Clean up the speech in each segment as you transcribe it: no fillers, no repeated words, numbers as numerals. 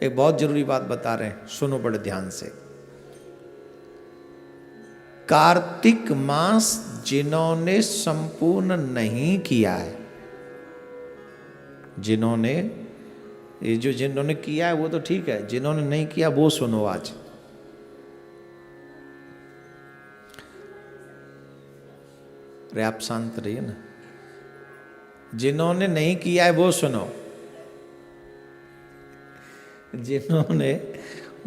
एक बहुत जरूरी बात बता रहे हैं, सुनो बड़े ध्यान से। कार्तिक मास जिन्होंने संपूर्ण नहीं किया है, जिन्होंने किया है वो तो ठीक है, जिन्होंने नहीं किया वो सुनो आज। अरे आप शांत रहिए ना। जिन्होंने नहीं किया है वो सुनो। जिन्होंने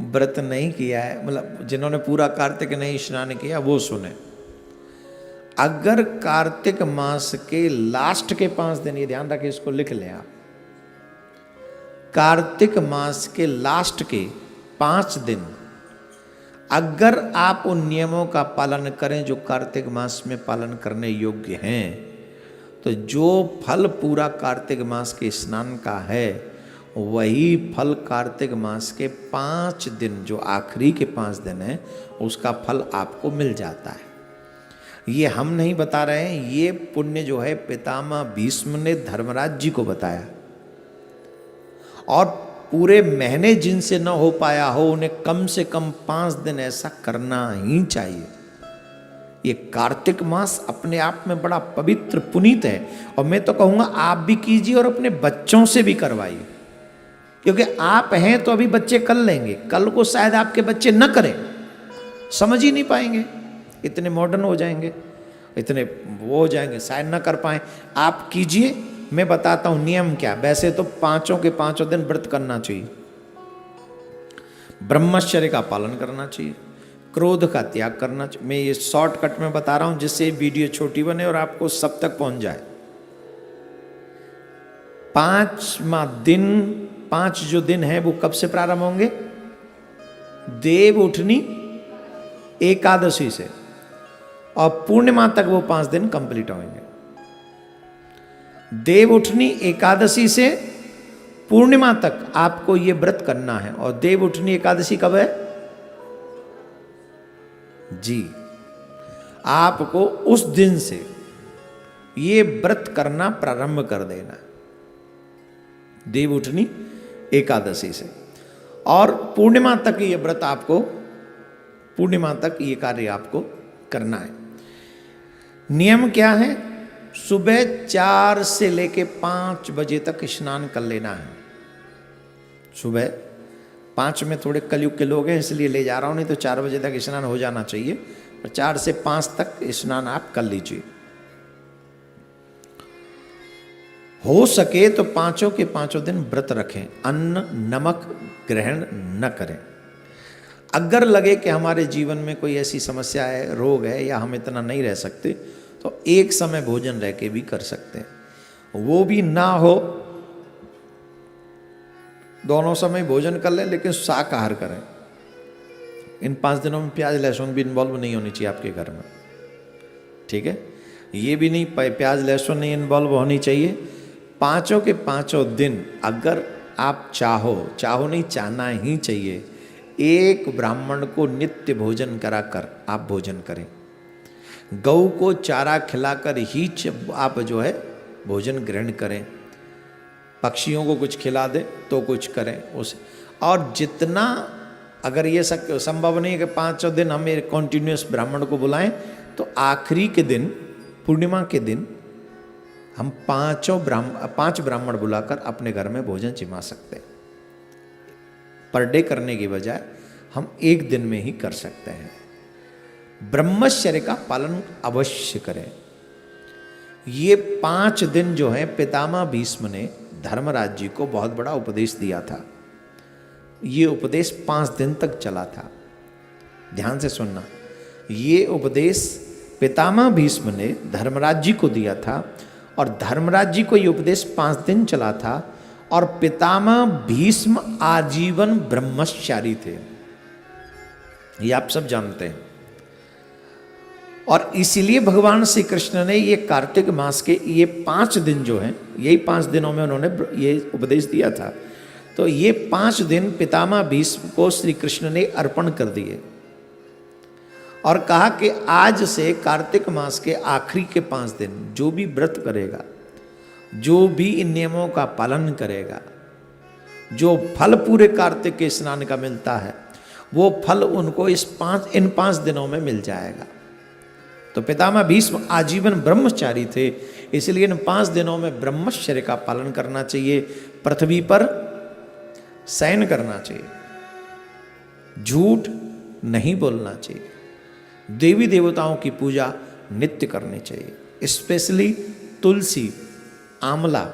व्रत नहीं किया है, मतलब जिन्होंने पूरा कार्तिक नहीं स्नान किया, वो सुने। अगर कार्तिक मास के लास्ट के 5 दिन, ये ध्यान रखें, इसको लिख लें आप, कार्तिक मास के लास्ट के 5 दिन अगर आप उन नियमों का पालन करें जो कार्तिक मास में पालन करने योग्य हैं, तो जो फल पूरा कार्तिक मास के स्नान का है, वही फल कार्तिक मास के 5 दिन, जो आखिरी के 5 दिन है, उसका फल आपको मिल जाता है। ये हम नहीं बता रहे हैं, ये पुण्य जो है पितामह भीष्म ने धर्मराज जी को बताया। और पूरे महीने जिनसे न हो पाया हो, उन्हें कम से कम 5 दिन ऐसा करना ही चाहिए। ये कार्तिक मास अपने आप में बड़ा पवित्र पुनीत है, और मैं तो कहूँगा आप भी कीजिए और अपने बच्चों से भी करवाइए, क्योंकि आप हैं तो अभी बच्चे कर लेंगे, कल को शायद आपके बच्चे न करें, समझ ही नहीं पाएंगे, इतने मॉडर्न हो जाएंगे, इतने वो हो जाएंगे, शायद न कर पाएं। आप कीजिए, मैं बताता हूं नियम क्या। वैसे तो 5 के 5 दिन व्रत करना चाहिए, ब्रह्मचर्य का पालन करना चाहिए, क्रोध का त्याग करना चाहिए। मैं ये शॉर्टकट में बता रहा हूं जिससे वीडियो छोटी बने और आपको सब तक पहुंच जाए। 5वां दिन, 5 जो दिन है वो कब से प्रारंभ होंगे? देव उठनी एकादशी से, और पूर्णिमा तक वो 5 दिन कंप्लीट होंगे। देव उठनी एकादशी से पूर्णिमा तक आपको ये व्रत करना है। और देव उठनी एकादशी कब है जी? आपको उस दिन से ये व्रत करना प्रारंभ कर देना, देव उठनी एकादशी से, और पूर्णिमा तक ये व्रत आपको, पूर्णिमा तक ये कार्य आपको करना है। नियम क्या है? सुबह 4 से लेके 5 बजे तक स्नान कर लेना है। सुबह 5 में थोड़े कलयुग के लोग हैं इसलिए ले जा रहा हूँ, नहीं तो 4 बजे तक स्नान हो जाना चाहिए, और 4 से 5 तक स्नान आप कर लीजिए। हो सके तो 5 के 5 दिन व्रत रखें, अन्न नमक ग्रहण न करें। अगर लगे कि हमारे जीवन में कोई ऐसी समस्या है, रोग है, या हम इतना नहीं रह सकते, तो एक समय भोजन रह के भी कर सकते हैं। वो भी ना हो, दोनों समय भोजन कर लें, लेकिन शाकाहार करें। इन 5 दिनों में प्याज लहसुन भी इन्वॉल्व नहीं होनी चाहिए आपके घर में, ठीक है? ये भी नहीं, प्याज लहसुन नहीं इन्वॉल्व होनी चाहिए। 5 के 5 दिन अगर आप चाहो नहीं, चाहना ही चाहिए, एक ब्राह्मण को नित्य भोजन कराकर आप भोजन करें। गौ को चारा खिलाकर ही आप जो है भोजन ग्रहण करें। पक्षियों को कुछ खिला दें तो कुछ करें उसे। और जितना, अगर ये संभव नहीं है कि 5 दिन हम कॉन्टिन्यूस ब्राह्मण को बुलाएं, तो आखिरी के दिन, पूर्णिमा के दिन, हम 5 ब्राह्मण बुलाकर अपने घर में भोजन जिमा सकते हैं। पर डे करने की बजाय हम एक दिन में ही कर सकते हैं। ब्रह्मचर्य का पालन अवश्य करें। ये 5 दिन जो है, पितामह भीष्म ने धर्मराज जी को बहुत बड़ा उपदेश दिया था। ये उपदेश 5 दिन तक चला था। ध्यान से सुनना, ये उपदेश पितामह भीष्म ने धर्मराज जी को दिया था, और धर्मराज जी को ये उपदेश 5 दिन चला था। और पितामह भीष्म आजीवन ब्रह्मचारी थे, ये आप सब जानते हैं। और इसीलिए भगवान श्री कृष्ण ने ये कार्तिक मास के ये 5 दिन जो हैं, यही 5 दिनों में उन्होंने ये उपदेश दिया था। तो ये 5 दिन पितामह भीष्म को श्री कृष्ण ने अर्पण कर दिए, और कहा कि आज से कार्तिक मास के आखिरी के 5 दिन जो भी व्रत करेगा, जो भी इन नियमों का पालन करेगा, जो फल पूरे कार्तिक के स्नान का मिलता है वो फल उनको इन 5 दिनों में मिल जाएगा। तो पितामह भीष्म आजीवन ब्रह्मचारी थे, इसलिए इन 5 दिनों में ब्रह्मचर्य का पालन करना चाहिए, पृथ्वी पर शयन करना चाहिए, झूठ नहीं बोलना चाहिए, देवी देवताओं की पूजा नित्य करनी चाहिए, स्पेशली तुलसी, आंवला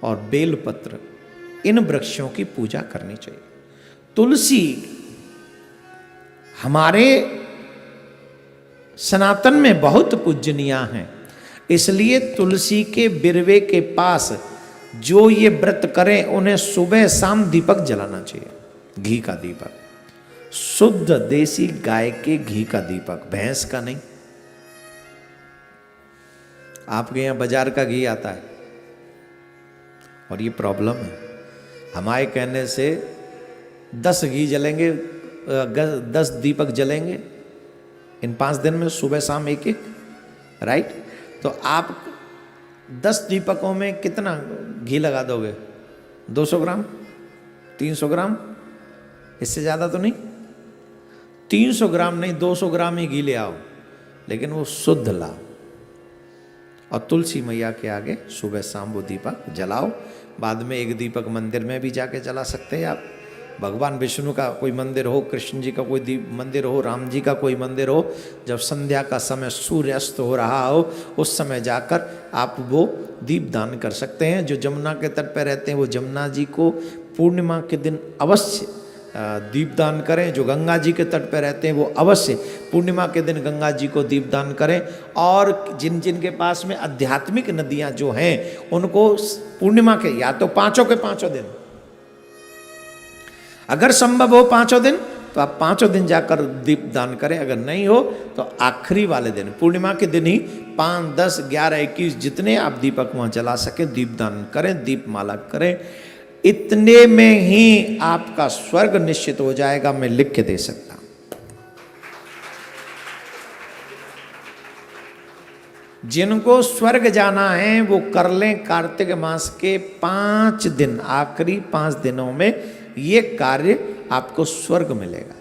और बेलपत्र, इन वृक्षों की पूजा करनी चाहिए। तुलसी हमारे सनातन में बहुत पूजनीय हैं, इसलिए तुलसी के बिरवे के पास जो ये व्रत करें उन्हें सुबह शाम दीपक जलाना चाहिए, घी का दीपक, शुद्ध देसी गाय के घी का दीपक, भैंस का नहीं। आपके यहाँ बाजार का घी आता है और ये प्रॉब्लम है, हमारे कहने से 10 घी जलेंगे, 10 दीपक जलेंगे इन 5 दिन में, सुबह शाम एक एक, राइट। तो आप 10 दीपकों में कितना घी लगा दोगे? 200 ग्राम, 300 ग्राम, इससे ज़्यादा तो नहीं। 300 ग्राम नहीं, 200 ग्राम ही घी ले आओ, लेकिन वो शुद्ध लाओ और तुलसी मैया के आगे सुबह शाम वो दीपक जलाओ। बाद में एक दीपक मंदिर में भी जाके जला सकते हैं आप। भगवान विष्णु का कोई मंदिर हो, कृष्ण जी का कोई मंदिर हो, राम जी का कोई मंदिर हो, जब संध्या का समय सूर्यास्त हो रहा हो उस समय जाकर आप वो दीप दान कर सकते हैं। जो जमुना के तट पर रहते हैं वो जमुना जी को पूर्णिमा के दिन अवश्य दीपदान करें। जो गंगा जी के तट पर रहते हैं वो अवश्य पूर्णिमा के दिन गंगा जी को दीपदान करें। और जिन जिन के पास में आध्यात्मिक नदियां जो हैं उनको पूर्णिमा के या तो 5 के 5 दिन, अगर संभव हो 5 दिन तो आप 5 दिन जाकर दीपदान करें, अगर नहीं हो तो आखिरी वाले दिन पूर्णिमा के दिन ही 5, 10, 11, 21 जितने आप दीपक वहाँ जला सके दीपदान करें, दीपमाला करें। इतने में ही आपका स्वर्ग निश्चित हो जाएगा, मैं लिख के दे सकता हूं। जिनको स्वर्ग जाना है वो कर लें कार्तिक मास के 5 दिन, आखिरी 5 दिनों में ये कार्य आपको स्वर्ग मिलेगा।